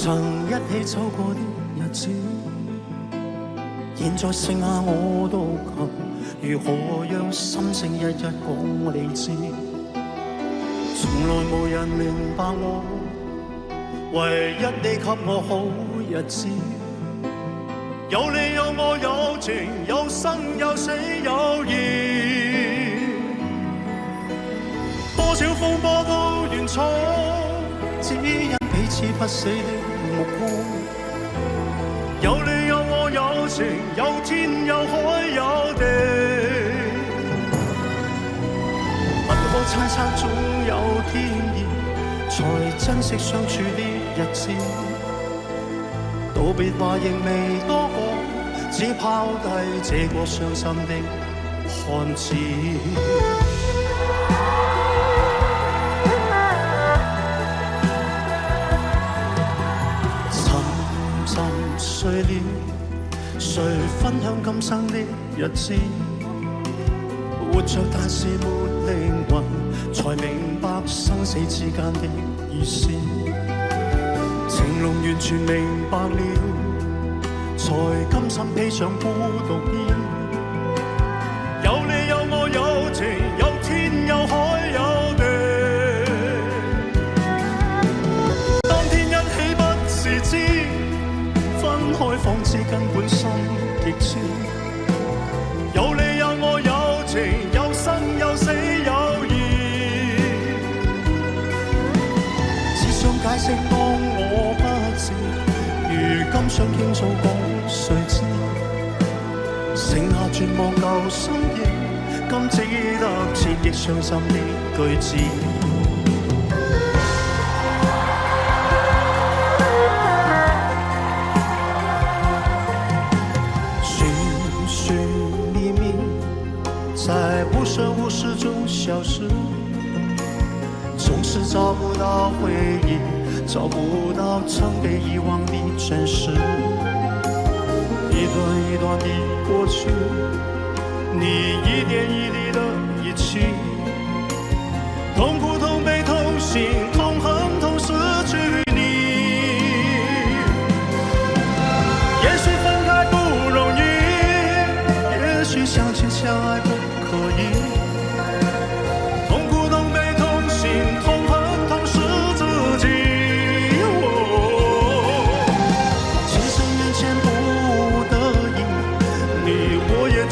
曾一起走過的日子，現在剩下我獨行，如何讓心聲一一講你知？從來無人明白我，唯一你給我好日子。有你有我有情，有生有死有義，多少風波都願闖，只因彼此不死的目光。有你有我有情，有天有海有地，不可猜測總有天意，才珍惜相處的日子。道別話仍未多講，只拋低這個傷心的漢子。沉沉睡了，誰分享今生的日子？活着但是沒靈魂，才明白生死之間的意思。情濃完全明白了，才甘心披上孤獨衣。有你有我有情，有天有海有地。當天一起不是知，分開方知根本心極痴。有你有我有情，有生有死有義。只想解釋當我不知，如今想傾訴講誰知？剩下絕望舊心意，今只得千億傷心的句子。尋尋覓覓，在無聲無息中消失，總是找不到回憶，找不到曾被遺忘的真實。一段一段的過去，你一點一滴的遺棄，痛苦痛悲痛心痛恨痛失去你。也許分開不容易，也許相親相愛不可以。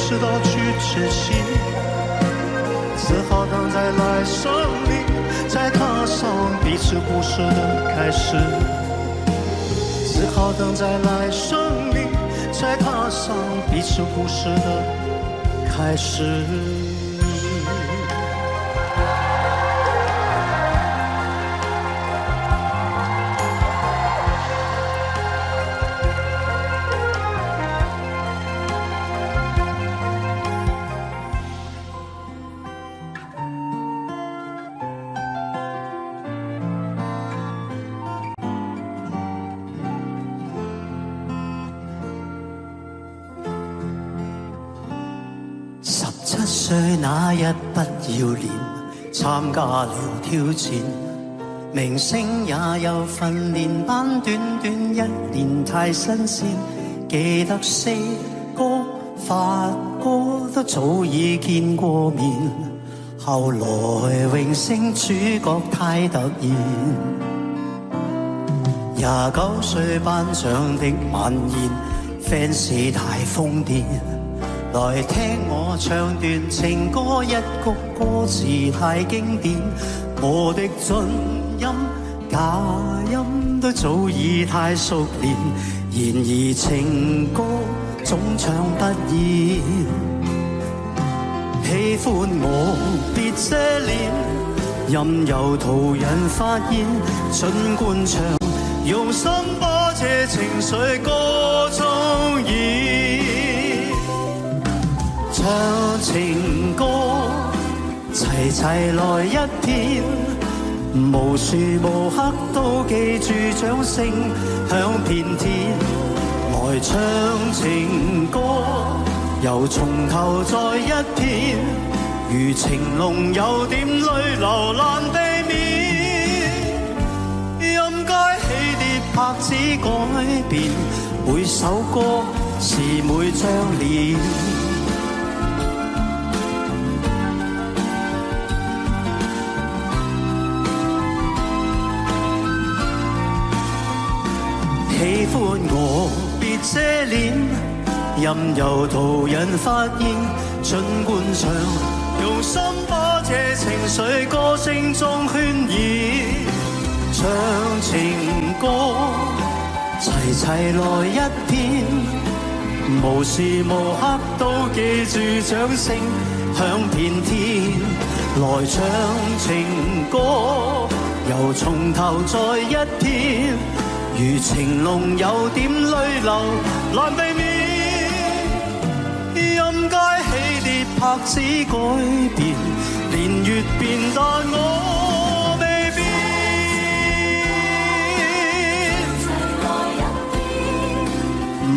知道去珍惜，只好等在來生裡，再踏上彼此故事的開始。只好等在來生裡，再踏上彼此故事的開始。17歲那日不要臉，參加了挑戰，明星也有訓練班，短短1年太新鮮。記得四哥發哥都早已見過面，後來榮升主角太突然。29歲頒獎的晚宴 ，fans 太瘋癲。來聽我唱段情歌，一曲歌詞太經典，我的準音假音都早已太熟練，然而情歌總唱不厭。喜歡我別遮臉，任由途人發現，儘管唱，用心把這情緒歌中演。唱情歌，齊齊來一遍，無時無刻都記住掌聲響遍天。來唱情歌，又從頭再一遍，如情濃有點淚流爛地面，任街起跌拍子改變，每首歌是每張臉。喜歡我別遮臉，任由途人發現，盡管唱，用心把這情緒歌聲中渲染，唱情歌，齊齊來一遍，無時無刻都記住掌聲響遍天，來唱情歌，又從頭再一遍，如情濃有點淚流難避免，任街起跌拍子改變，年月變但我未變，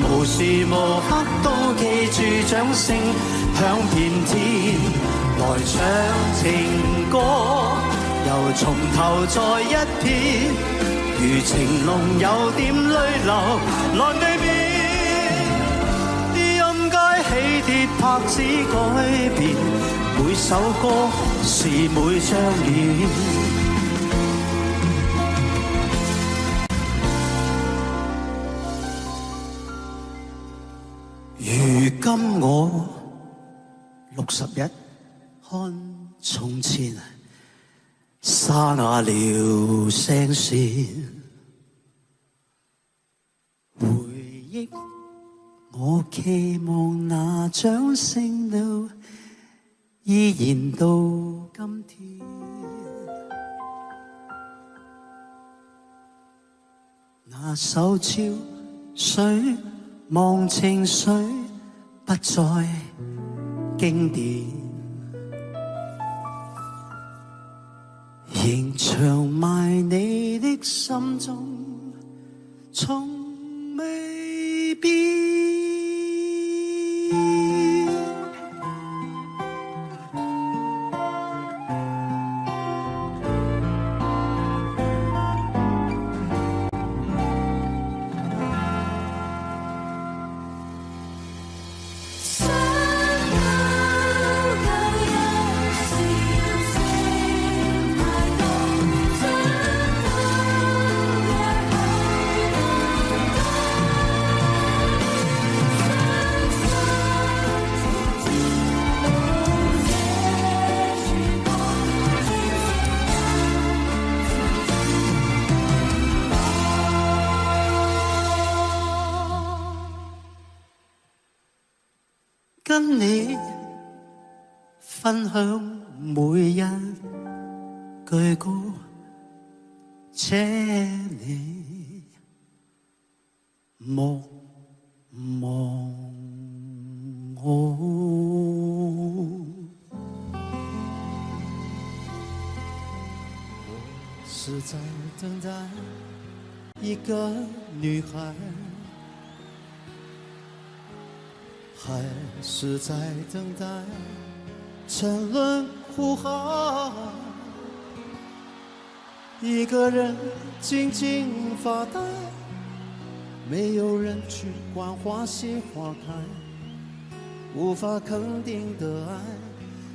無時無刻都記住掌聲響遍天，來唱情歌，又從頭再一遍，如情濃有點淚流難避免，任街起跌拍子改變，每首歌是每張臉。如今我61，看從前沙啞了聲線，回憶我期望那掌聲了，依然到今天。那首潮水忘情水不再經典，仍長埋你的心中，從未變。跟你分享每一句歌，這你莫忘我。我是在等待一個女孩，還是在等待沉淪苦海，一個人靜靜發呆，沒有人去管花謝花開，無法肯定的愛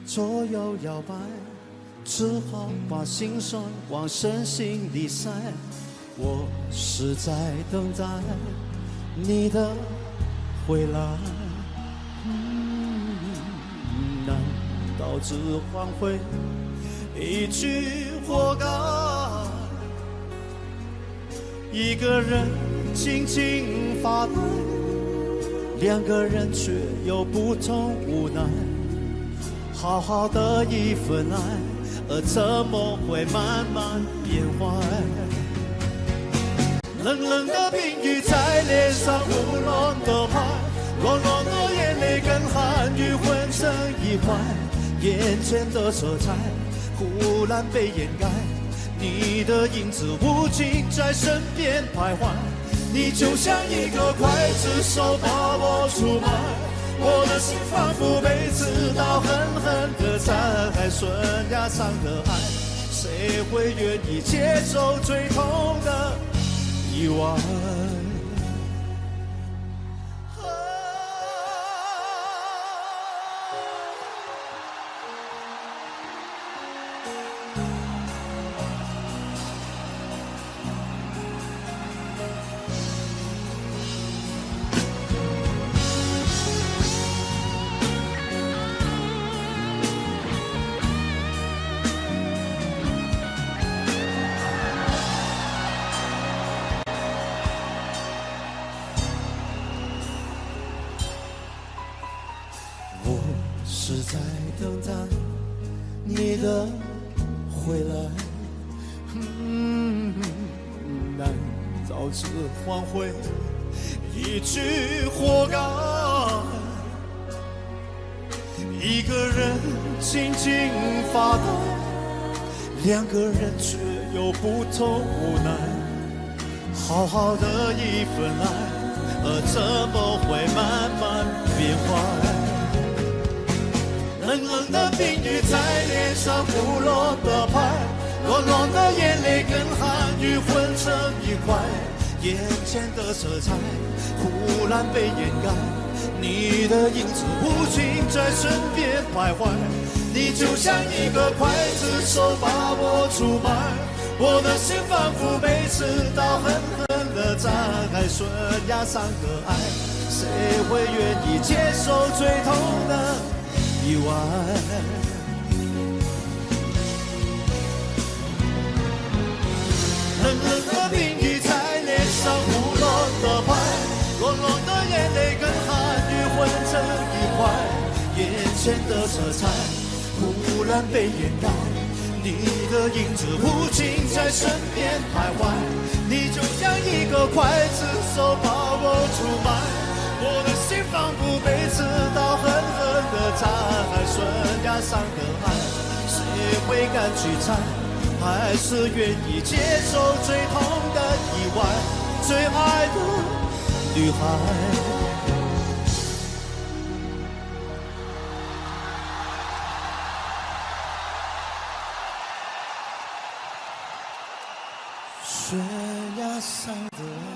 左右搖擺，只好把心酸往深心裡塞。我是在等待你的回來，難道只換回一句活該？一個人靜靜發呆，兩個人卻有不同無奈。好好的一份愛，而怎麼會慢慢變壞？冷冷的冰雨在臉上胡亂的拍，暖暖的眼淚跟寒雨混成一塊，眼前的色彩忽然被掩蓋，你的影子無盡在身邊徘徊，你就像一個劊子手把我出賣，我的心仿佛被刺刀狠狠地宰，懸崖上的愛，誰會願意接受最痛的意外。是在等待你的回来，难道只换回一句活该？一个人静静发呆，两个人却有不同无奈。好好的一份爱，怎么会慢慢变坏？冷冷的冰雨在脸上不落的拍，落落的眼泪跟寒雨混成一块，眼前的色彩忽然被掩盖，你的影子无情在身边徘徊，你就像一个刽子手把我出卖，我的心仿佛被刺刀狠狠地扎开，悬崖上的爱，谁会愿意接受最痛的意外？冷冷的冰雨在脸上胡乱的拍，落落的眼泪跟寒雨混成一块，眼前的色彩忽然被掩盖，你的影子无情在身边徘徊，你就像一个刽子手把我出卖，我的心仿佛被刺刀狠狠地扎开，悬崖上的爱，谁会敢去猜？还是愿意接受最痛的意外，最爱的女孩。悬崖上的爱，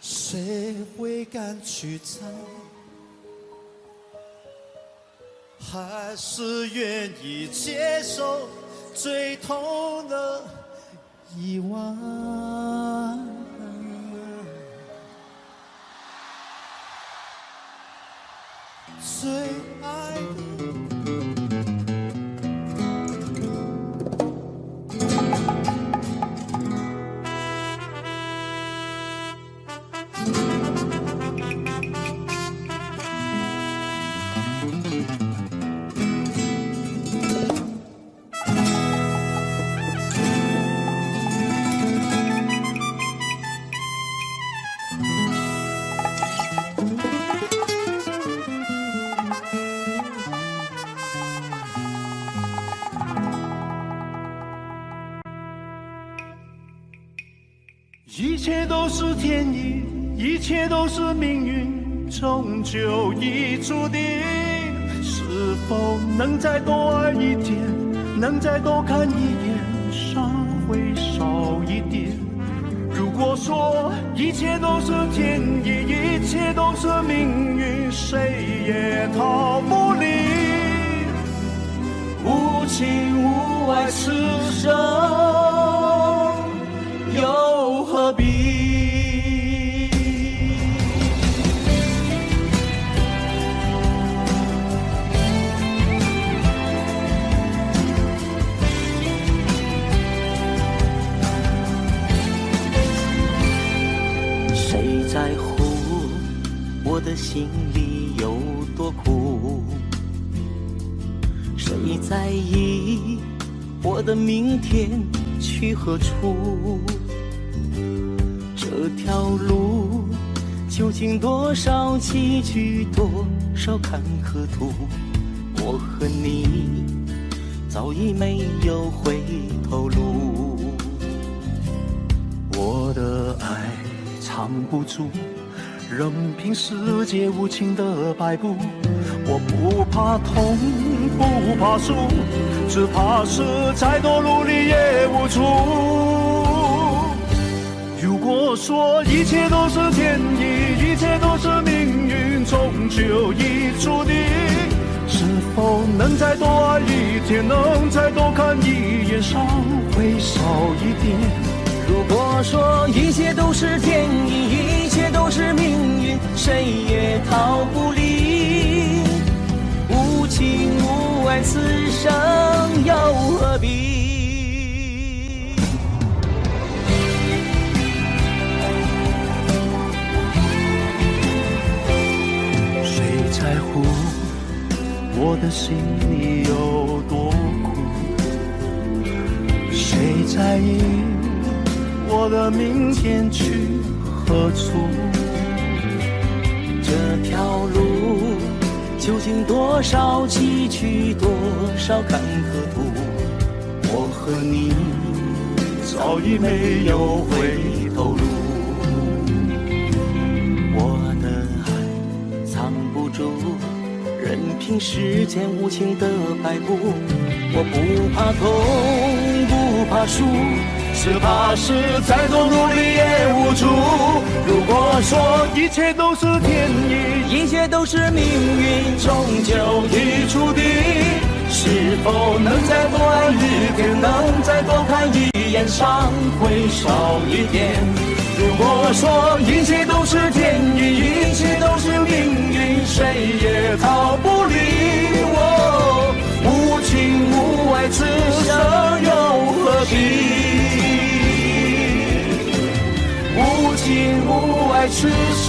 谁会敢去猜？还是愿意接受最痛的意外。最爱的一切都是天意，一切都是命运，终究已注定。是否能再多爱一点，能再多看一眼，伤会少一点。如果说一切都是天意，一切都是命运，谁也逃不离。无情无爱此生又何必？谁在乎我的心里有多苦？谁在意我的明天去何处？这条路究竟多少崎岖，多少坎坷途？我和你早已没有回头路。我的爱藏不住，任凭世界无情的摆布。我不怕痛，不怕输，只怕是再多努力也无处。如果说一切都是天意，一切都是命运，终究已注定，是否能再多爱一天，能再多看一眼，伤会少一点？如果说一切都是天意，一切都是命运，谁也逃不离。无情无爱，此生又何必？谁在乎我的心里有多苦？谁在意我的明天去何处？这条路究竟多少崎岖，多少坎坷途？我和你早已没有回头路。我的爱藏不住，任凭时间无情的摆布。我不怕痛，不怕输，只怕是再多努力也无助。如果说一切都是天意，一切都是命运，终究已注定，是否能再多爱一点，能再多看一眼，伤会少一点？如果说一切都是天意，一切都是命运，谁也逃不离。我无情无爱，此生又何必？无情无爱，此生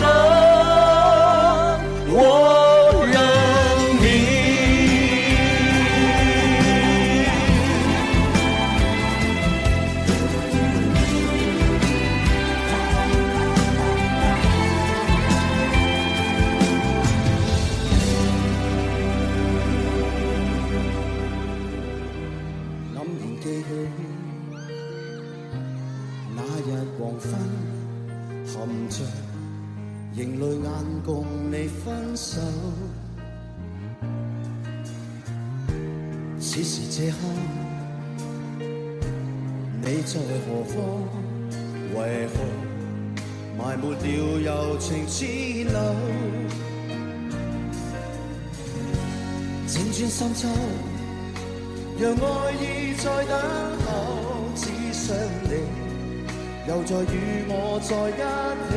我认命。黯然記起那日黃昏，含着凝淚眼共你分手。此時這刻，你在何方？為何埋沒了柔情之流？輾轉深秋，讓愛意在等候，只想你又再與我在一起。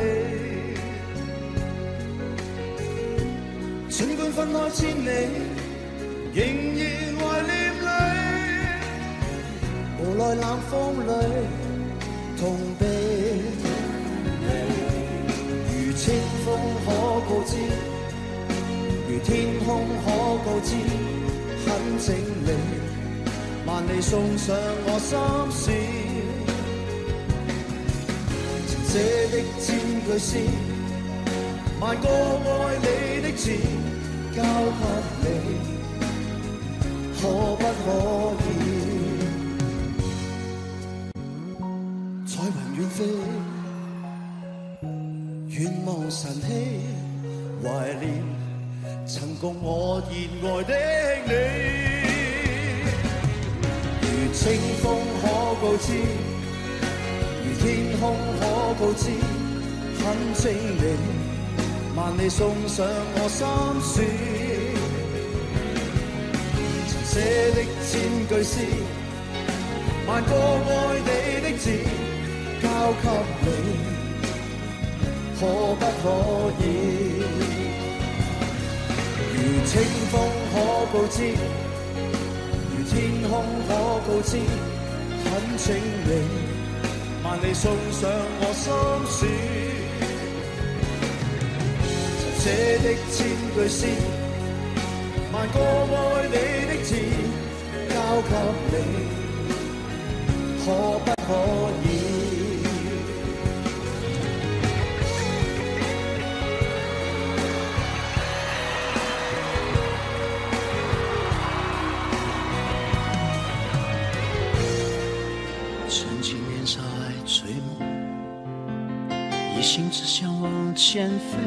儘管分開千里，仍然懷念你，無奈冷風裏痛悲。如清風可告知，如天空可告知，很靜離，萬里送上我心事。曾寫的千句詩，萬個愛你的字，交給你，可不可以？彩雲遠飛，遠望晨曦，懷念曾共我熱愛的你。如清風可告知，如天空可告知，很靜離，萬里送上我心事。曾寫的千句詩，萬個愛你的字，交給你，可不可以？如清風可告知，如天空可告知，很靜離，萬里送上我心事。曾寫的千句詩，萬個愛你的字，交給你，可不可以？曾经年少爱追梦，一心只想往前飞，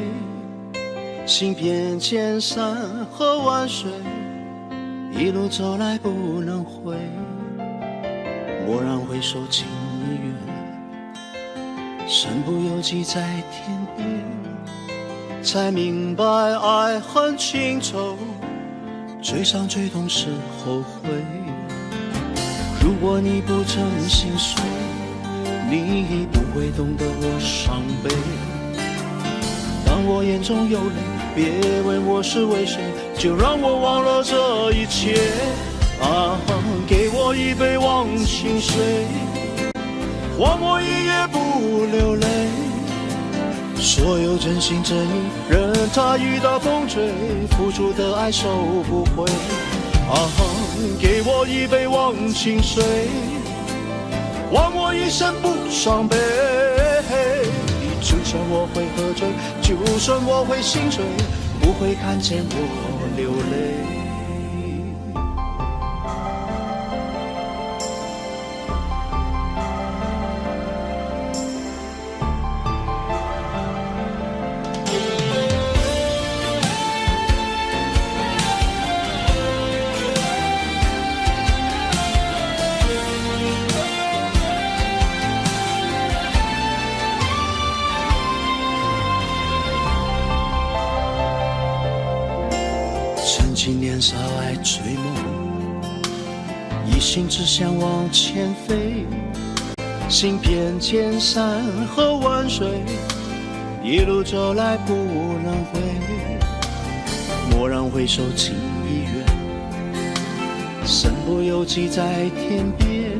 行遍千山和万水，一路走来不能回。蓦然回首，情已远，身不由己在天边，才明白爱恨情仇，最伤最痛是后悔。如果你不曾心碎，你不会懂得我伤悲。当我眼中有泪，别问我是为谁，就让我忘了这一切。啊，给我一杯忘情水，换我一夜不流泪。所有真心真意，任它雨打风吹，付出的爱收不回。啊，给我一杯忘情水，换我一生不伤悲。就算我会喝醉，就算我会心碎，不会看见我流泪。曾经年少爱追梦，一心只想往前飞，行遍千山和万水，一路走来不能回。蓦然回首，情已远，身不由己在天边，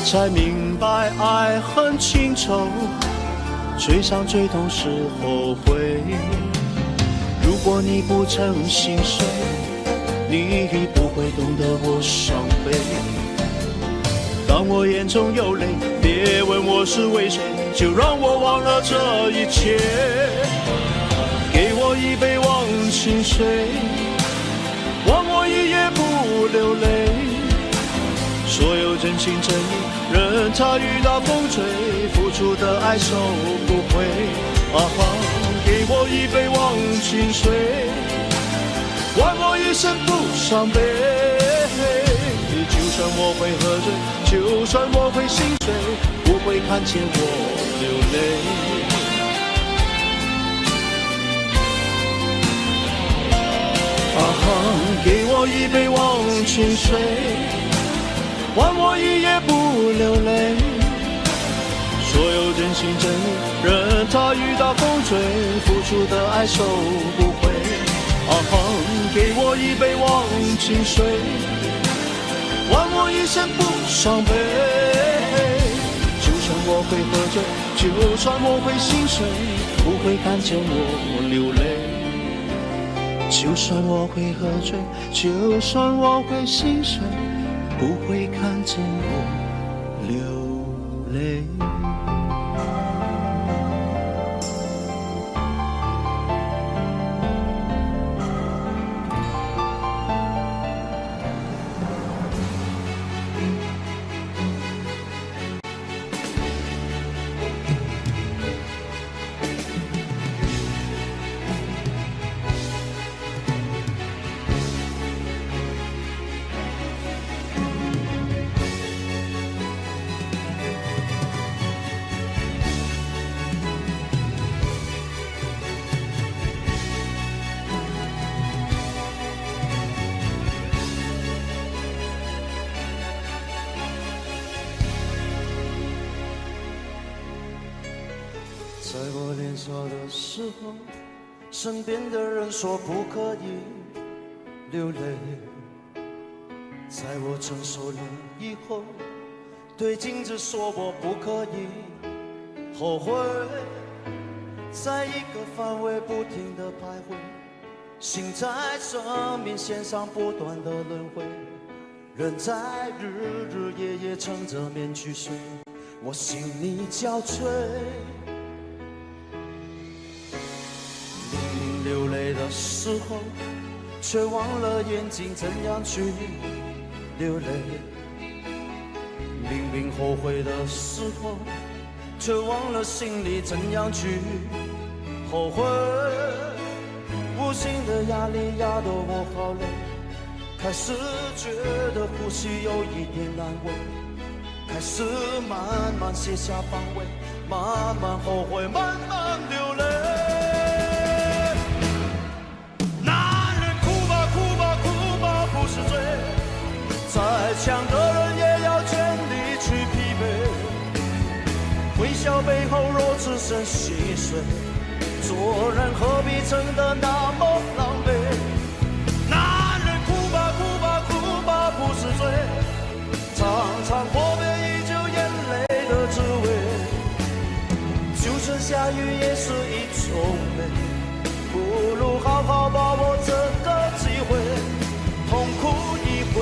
才明白爱恨情仇，最伤最痛是后悔。如果你不曾心碎，你不会懂得我伤悲。当我眼中有泪，别问我是为谁，就让我忘了这一切。给我一杯忘情水，换我一夜不流泪。所有真心真意，任它雨打风吹，付出的爱收不回。啊，给我一杯忘情水，换我一生不伤悲。就算我会喝醉，就算我会心碎，不会看见我流泪。啊，给我一杯忘情水，换我一夜不流泪。所有真心真意，任它雨打风吹，付出的爱收不回。啊，给我一杯忘情水，换我一生不伤悲。就算我会喝醉，就算我会心碎，不会看见我流泪。就算我会喝醉，就算我会心碎，不会看见我流泪。在我年少的时候，身边的人说不可以流泪。在我成熟了以后，对镜子说我不可以后悔。在一个范围不停地徘徊，心在生命线上不断地轮回，人在日日夜夜撑着面去睡，我心里憔悴。流泪的时候，却忘了眼睛怎样去流泪。明明后悔的时候，却忘了心里怎样去后悔。无形的压力压得我好累，开始觉得呼吸有一点难为。开始慢慢卸下防卫，慢慢后悔，慢慢流泪。男人哭吧哭吧哭吧不是罪，再强的人也要全力去疲惫。微笑背后若只剩细碎，做人何必撑得那么狼狈？男人哭吧哭吧哭吧不是罪，常常破杯依旧眼泪的滋味。就算下雨也是一种美，不如好好把握这个机会，痛哭一回。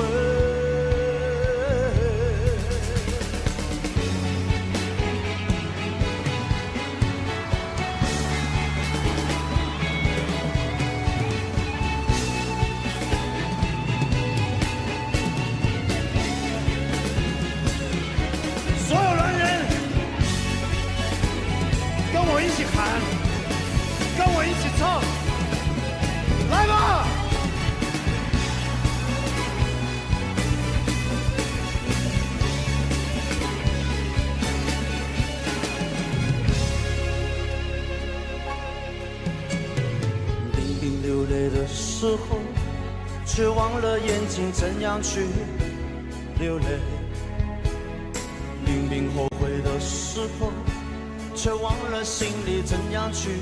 一起喊，跟我一起唱，来吧！明明流泪的时候，却忘了眼睛怎样去流泪；明明后悔的时候，却忘了心里怎样去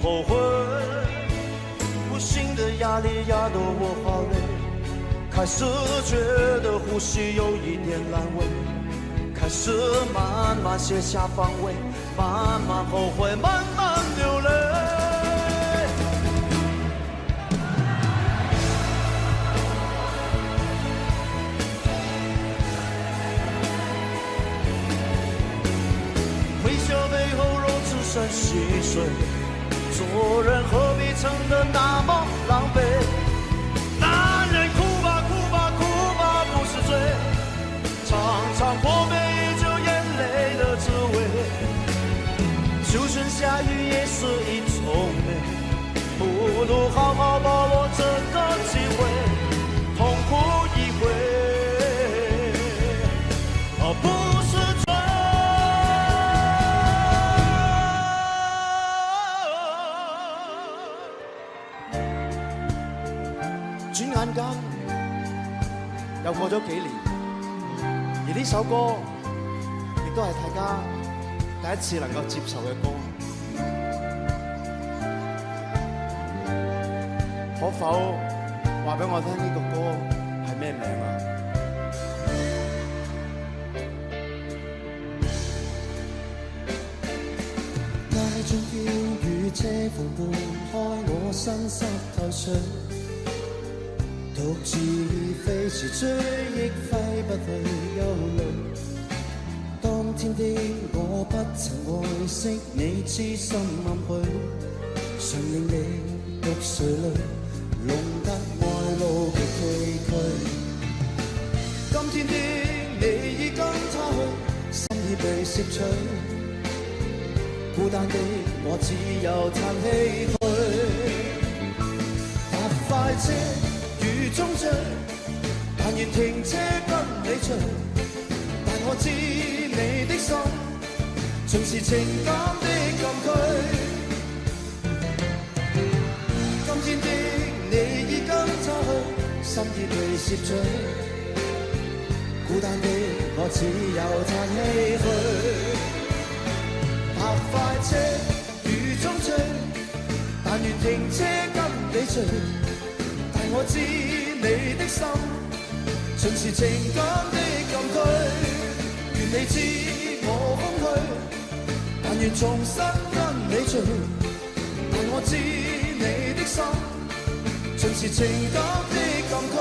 后悔。无形的压力压得我好累，开始觉得呼吸有一点难为，开始慢慢卸下防卫，慢慢后悔，慢慢流泪。剩细碎，做人何必撑得那么狼狈？男人哭吧哭吧哭吧不是罪，常常破杯依旧眼泪的滋味。就算下雨也是一种美，不如好好把握这个机会，痛哭一回，而不是罪。轉眼間又過咗幾年，而呢首歌亦都係大家第一次能夠接受嘅歌。可否話俾我聽呢個歌係咩名啊？街中飄雨遮縫撥開我身濕透水，獨自飛馳追憶揮不去憂慮。當天的我不曾愛惜你痴心暗許，常令你獨垂淚，弄得愛路極崎嶇。今天的你已跟他去，心已被攝取，孤單的我只有嘆唏噓。搭快車雨中醉，但願停車跟你追。但我知你的心，盡是情感的禁區。今天的你已跟他去，心已被攝取，孤單的我只有嘆唏噓。搭快車雨中醉，但願停車跟你追。但我知你的心，盡是情感的禁區。願你知我空虛，但願重新跟你聚。但我知你的心，盡是情感的禁區。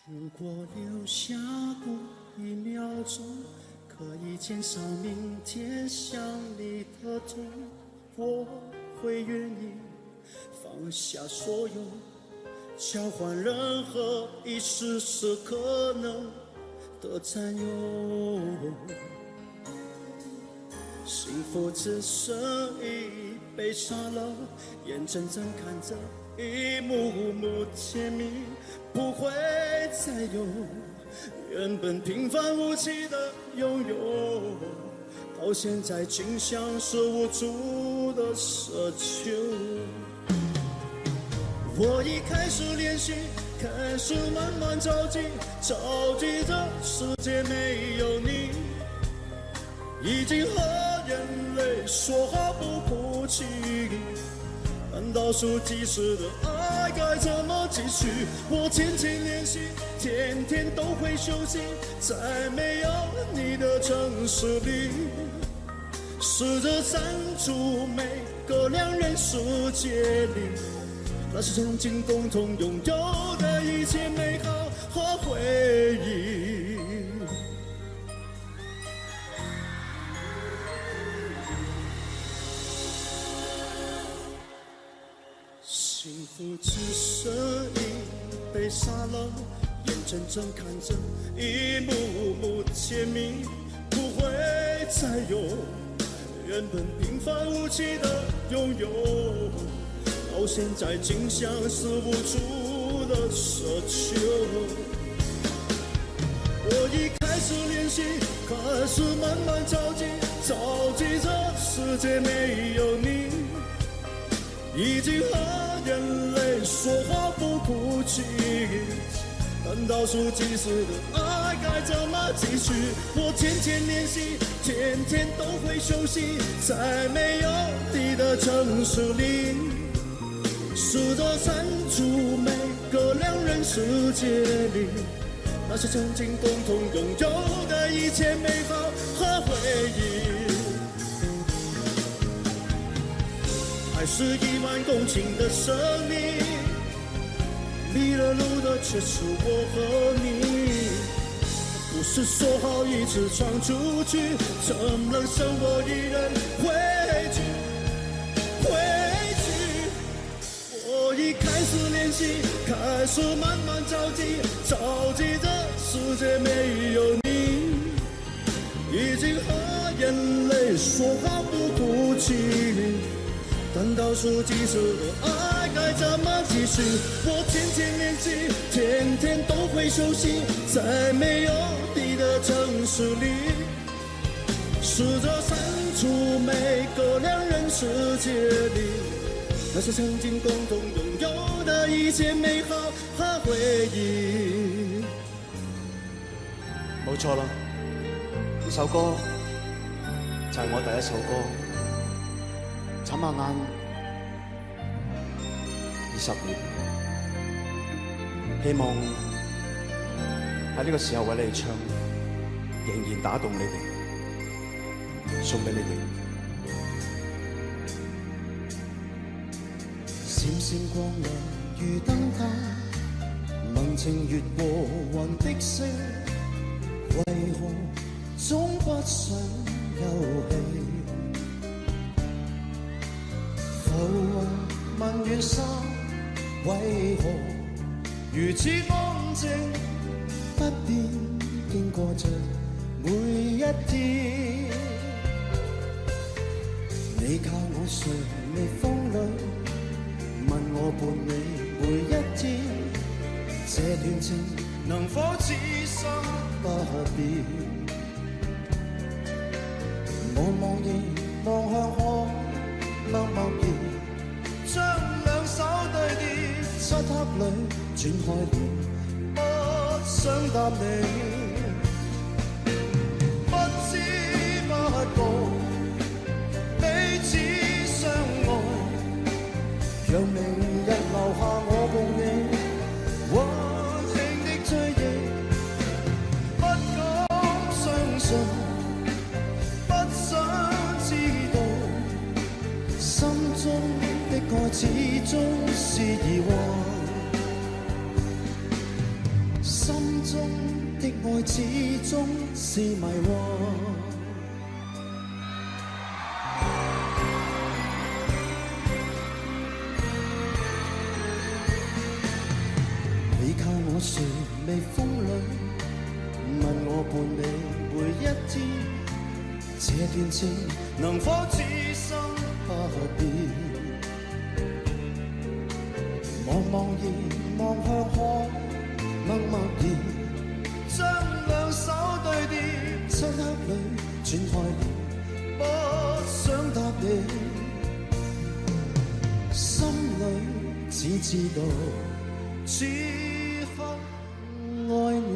如果留下过1秒钟，可以减少明天想你的痛，我会愿意放下所有，交换任何一丝丝可能的占有。幸福只剩一杯沙漏，眼睁睁看着一幕幕甜蜜不会再有，原本平凡无奇的拥有，到现在竟像是无助的奢求。我已开始练习，开始慢慢着急，着急这世界没有你，已经和眼泪说好不哭泣。但倒数计时的爱该怎么继续？我天天练习，天天都会休息，在没有你的城市里，试着删除每个两人世界里，那是曾经共同拥有的一切美好和回忆。幸福只剩一杯沙漏，眼睁睁看着一幕幕甜蜜不会再有，原本平凡无奇的拥有，到现在竟像是无助的奢求。我已开始练习，开始慢慢着急，着急这世界没有你，已经和眼泪说好不哭泣。但倒数计时的爱该怎么继续？我天天练习，天天都会休息，在没有你的城市里，试着删除每个两人世界里，那些曾经共同拥有的一切美好和回忆。爱是1万公顷的生命，迷了路的却是我和你。不是说好一直闯出去，怎能剩我一人回去？我已开始练习，开始慢慢着急，着急这世界没有你，已经和眼泪说好不哭泣。但倒数计时的爱该怎么继续？我天天练习，天天都会休息，在没有你的城市里，试着删除每个两人世界里，那些曾经共同拥有的一切美好和回忆。冇錯啦，呢首歌就係我第一首歌。眨下眼20年，希望喺呢個時候為你哋唱，仍然打動你哋，送俾你哋。閃閃光亮如燈塔，能情越和雲的星，為何總不想休憩？浮雲問遠山，為何如此安靜不變，經過着每一天？你靠我誰逆風裏，問我伴你每一天，這段情能否此生不變？我望而望向海，默默然將兩手對疊，漆黑裏轉開了，不想答你，不知不覺彼此相愛，讓明日留下我共你溫馨的追憶，不敢相信，不想知道，心中的愛始終是疑惑，心中的愛始終是迷惑。段情能否此生不變？茫茫然望向海，默默然將兩手對疊，漆黑裏轉開了，不想答你，心裏只知道此刻愛你。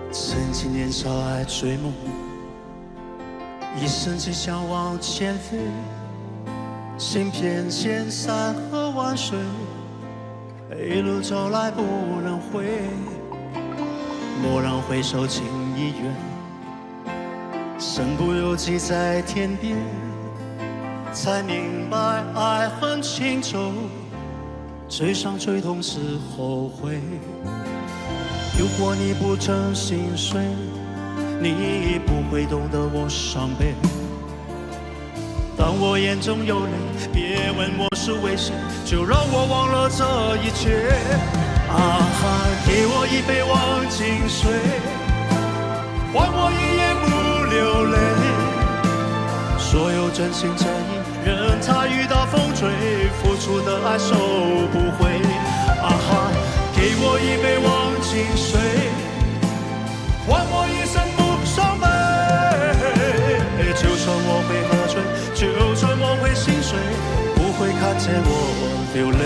曾经年少爱追梦，一生只想往前飞，行遍千山和万水，一路走来不能回。蓦然回首，情已远，身不由己在天边，才明白爱恨情仇，最伤最痛是后悔。如果你不真心碎，你不会懂得我伤悲。当我眼中有泪，别问我是为谁，就让我忘了这一切。啊哈，给我一杯忘情水，换我一夜不流泪。所有真心真意，任它雨打风吹，付出的爱收不回。啊哈，给我一杯忘情水，换我一生不伤悲。就算我会喝醉，就算我会心碎，不会看见我流泪。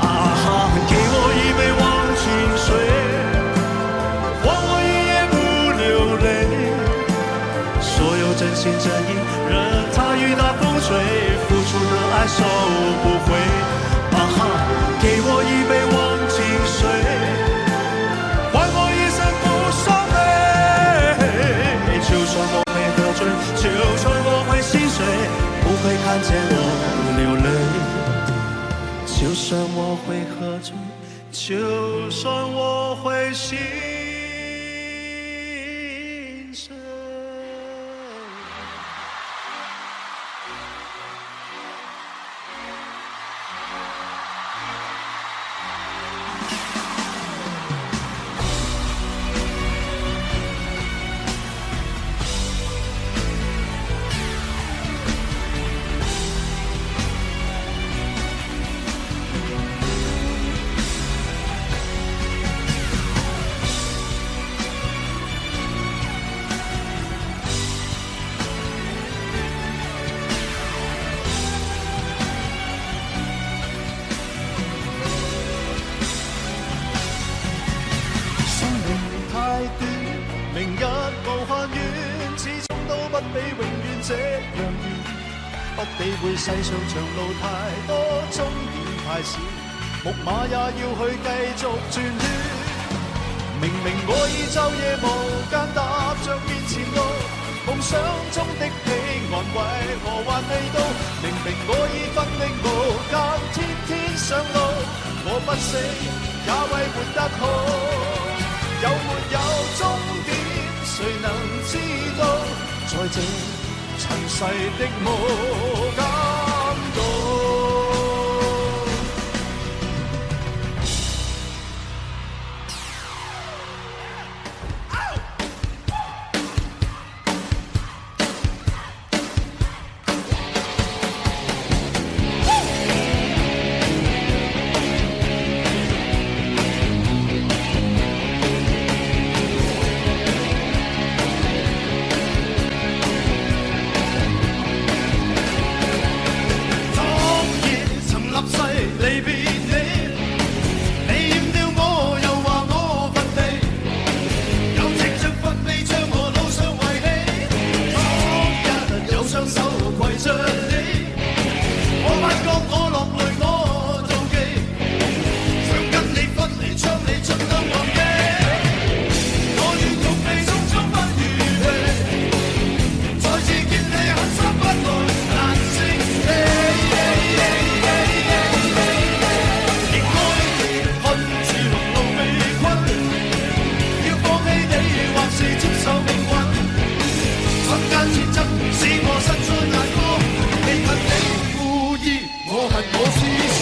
啊哈，给我一杯忘情水，换我一夜不流泪。所有真心真意，任它雨打风吹，付出的爱收不回。啊哈，给我一杯忘情水，换我一生不伤悲。就算我会喝醉，就算我会心碎，不会看见我流泪。就算我会喝醉，就算我会心碎。明日無限遠，始終都不比永遠這樣遠。不理會世上長路太多，終點太少，木馬也要去繼續轉圈。明明我已晝夜無間踏着面前路，夢想中的彼岸為何還未到？明明我已奮力無間，天天上路，我不死也為活得好。有沒有終點，誰能知道？在這塵世的無間道。使我實在難過。你恨你故意，我恨我痴傻。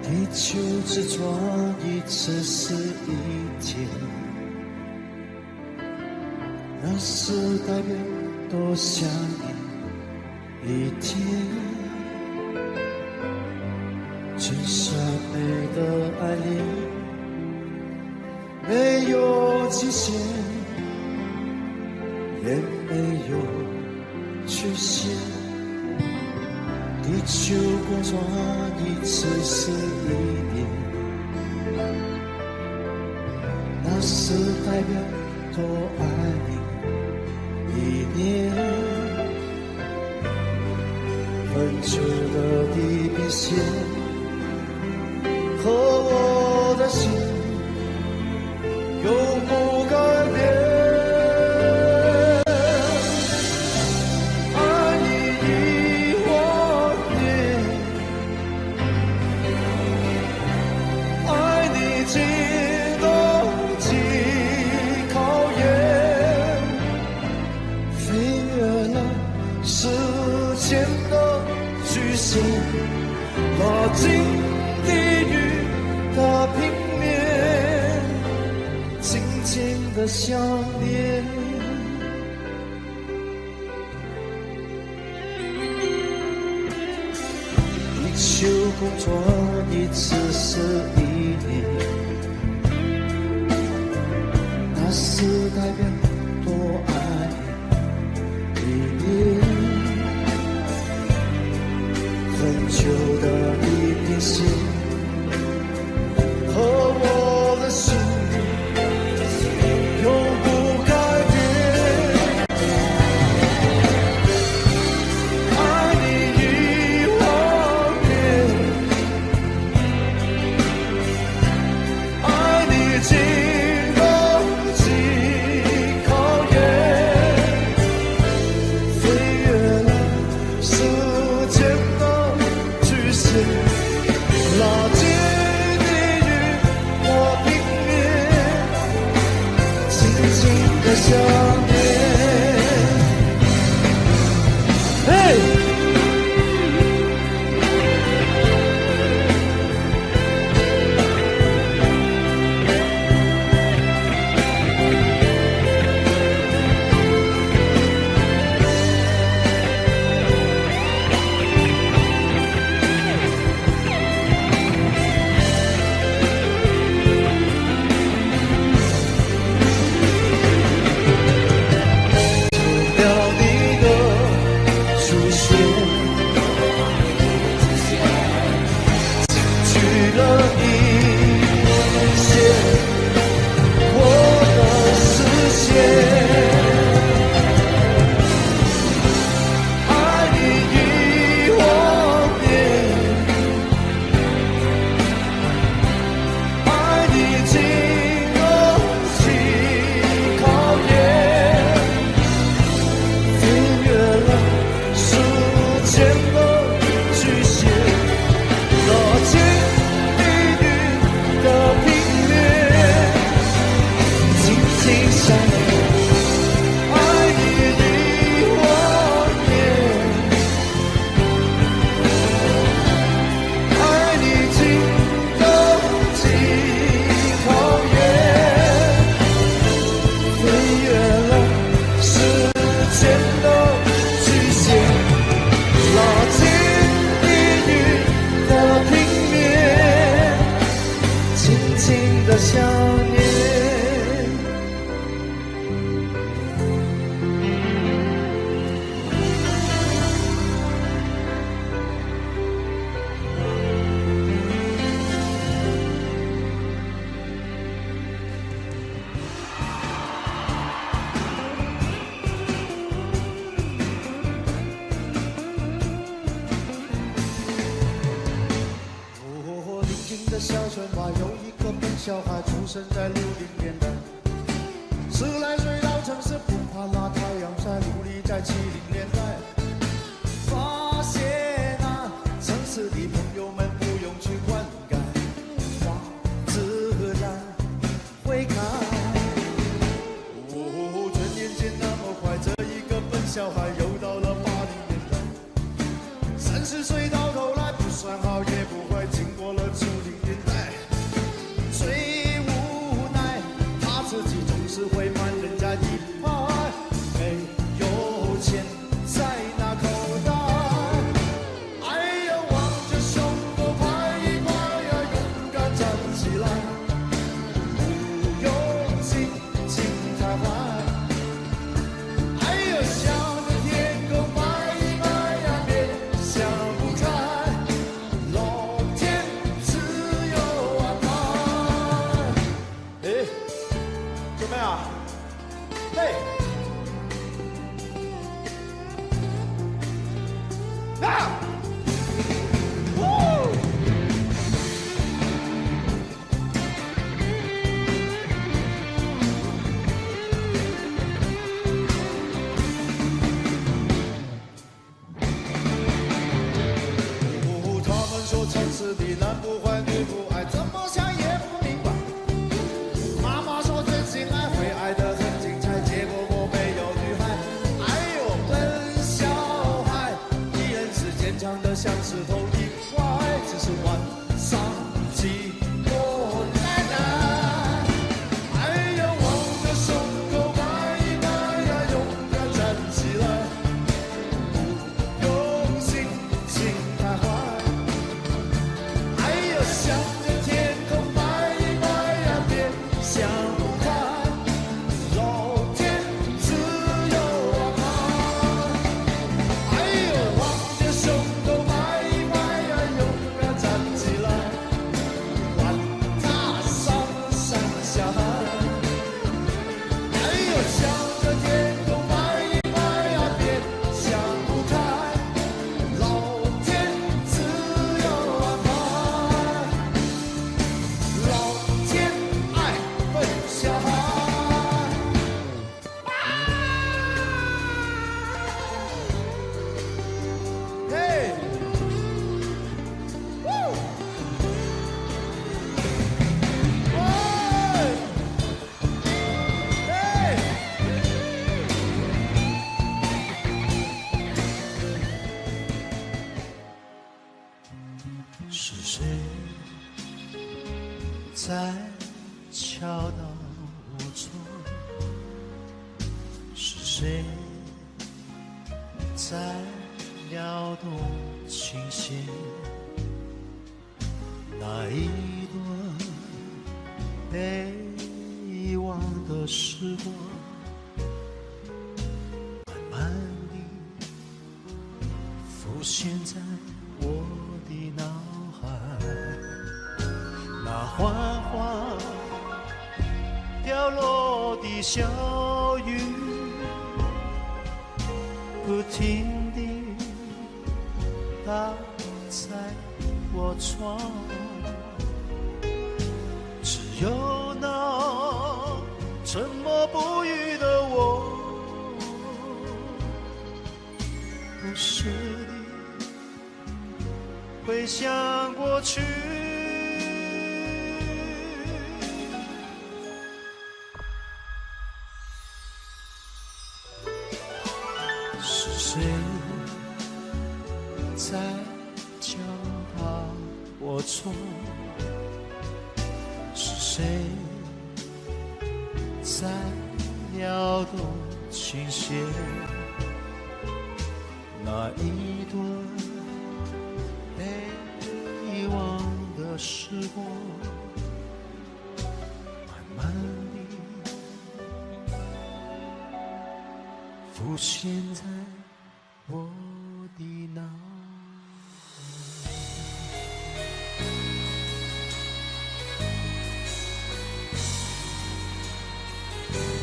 地球只转一次是一天，那是代表多想你一天。真善美的爱恋没有极限，也没有缺陷。地球公转一次是一年，那是代表多爱你一年。很久的地平线和我的心永不改变。拉近地狱的平面，紧紧的相连。地球公转一次是一年，那是代表多爱你一年。很久的地平线和我的心永不改变。爱你一万遍，爱你经得起小孩，出生在60年代。10来岁到城市，不怕那太阳晒，努力在70年代。发现啊，城市的朋友们不用去灌溉，花自然会开。哦，转眼间那么快，这一个笨小孩又到了80年代。30岁到头来不算好也不坏，经过了90年代。最无奈，他自己总是会慢人家一拍，没有钱在那口袋。哎呀，望着胸口拍一拍呀，勇敢站起来，不用心情太坏。哎呀，向着天空拍一拍呀，别想不开，老天自有安排。哎，怎么样？嘿，啊！他们说城市的男不坏女不爱，怎么想也不明白。妈妈说真心爱会爱得很精彩，结果我没有女孩。哎呦，笨小孩，你人世间长得像石头一块，只是晚上寂寞难耐。哎呀，望着胸口拍一拍呀，勇敢站起来，不用心情太坏。哎呀，向着天空拍一拍呀，别想不开，老天自有安排。哎呦，望着胸口拍一拍呀，勇敢站起来，管他上山下海。哎呦，向着天空拍一拍呀，别想不开，老天自有安排。老天爱笨小孩。嘿，呜，喂，嘿。是谁在敲打我窗？是谁在撩动琴弦？那一段被遗忘的时光，慢慢地浮现在我的脑海。那缓缓掉落的小雨，不停地打在我窗，只有那沉默不语的我，不时地回想过去。是谁在敲打我窗？是谁在撩动琴弦？那一段被遗忘的时光，慢慢地浮现在我的脑海。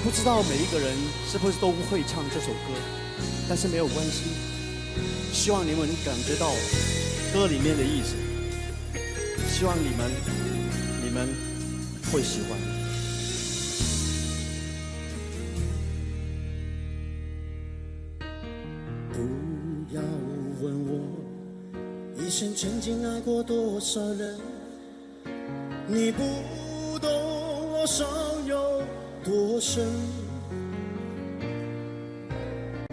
不知道每一个人是不是都会唱这首歌，但是没有关系，希望你们感觉到歌里面的意思，希望你们会喜欢。不要问我一生曾经爱过多少人，你不懂我伤有多深。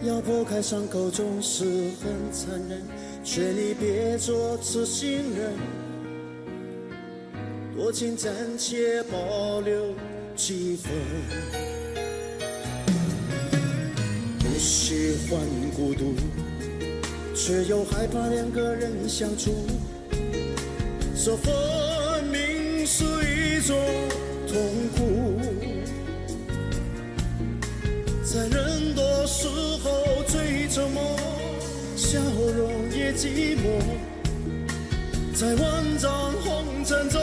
要剖开伤口总是很残忍，劝你别做痴心人，多情暂且保留几分。不喜欢孤独，却又害怕两个人相处，这分明是一种痛苦。在人多时候最折磨，笑容也寂寞。在万丈红尘中，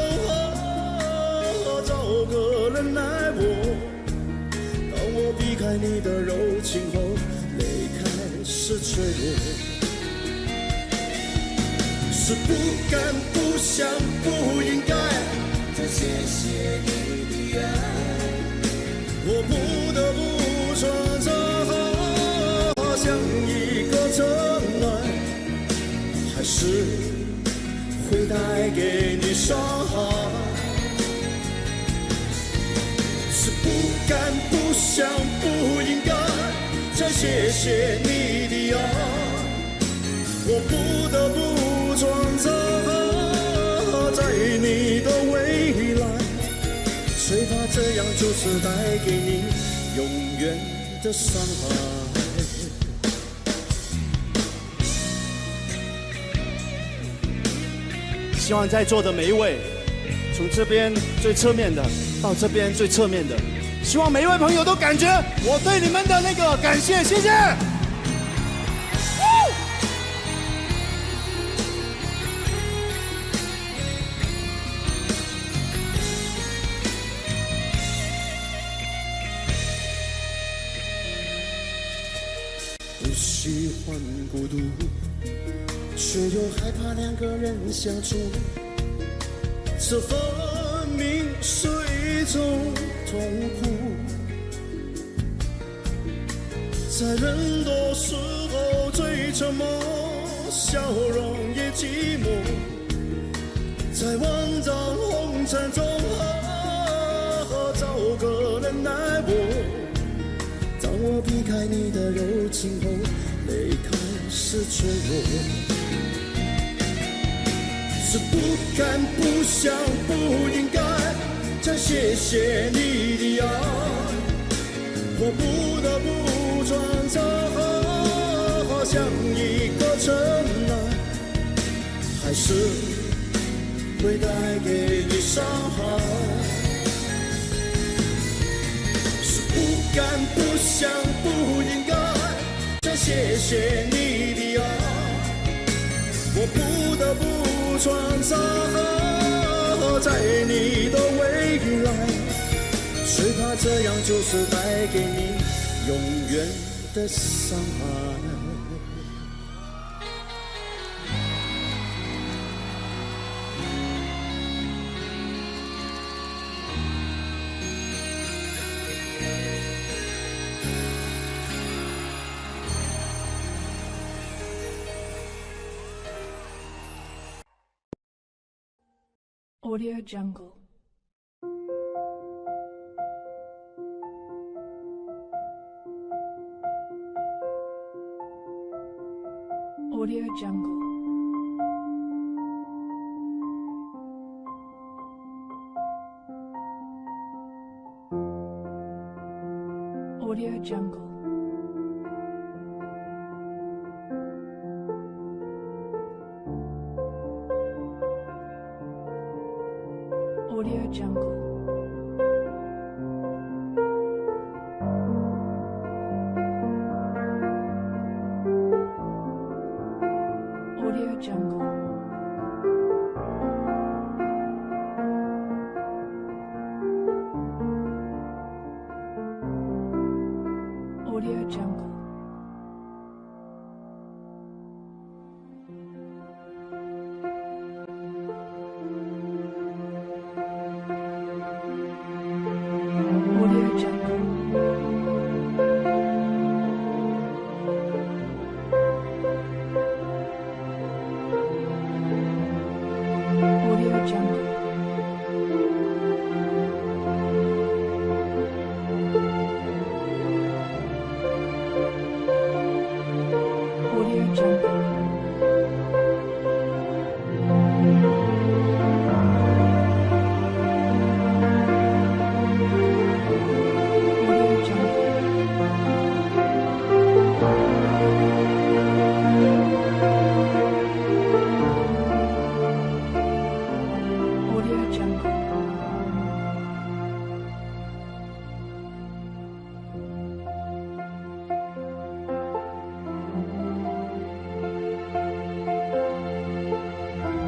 找个人爱我。当我避开你的柔情后，泪开始坠落。是不敢、不想、不应该，再谢谢你的爱，我不得不说这好像一个真爱，还是会带给你伤害。是不敢、不想、不应该，再谢谢你的爱，我不得不装着在你的未来，最怕这样就是带给你永远的伤害。希望在座的每一位，从这边最侧面的到这边最侧面的，希望每一位朋友都感觉我对你们的那个感谢，谢谢。不喜欢孤独，却又害怕两个人相处，这分明是一种痛苦。在人多时候最沉默，笑容也寂寞。在万丈红尘中，找个人爱我。当我避开你的柔情后，泪开始坠落。是不敢、不想、不应该，再谢谢你的爱，我不得不装着好像一个真爱，还是会带给你伤害。不敢、不想、不应该，再谢谢你的爱，我不得不装着在你的未来，最怕这样就是带给你永远的伤害。Audio Jungle. Audio Jungle. Audio Jungle. Audio Jungle. Audio Jungle. Audio Jungle.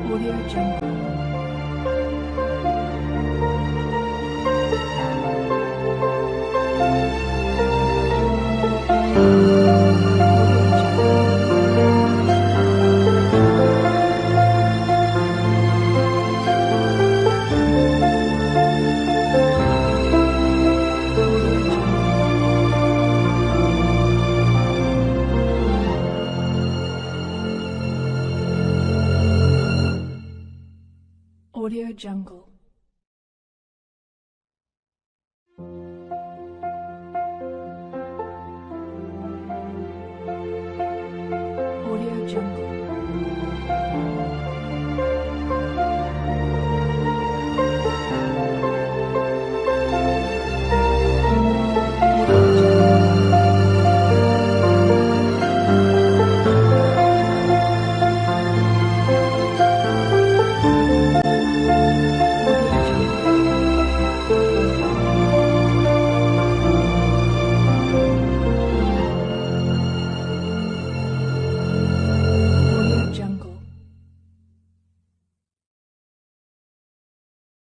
Audio Jungle. Audio Jungle.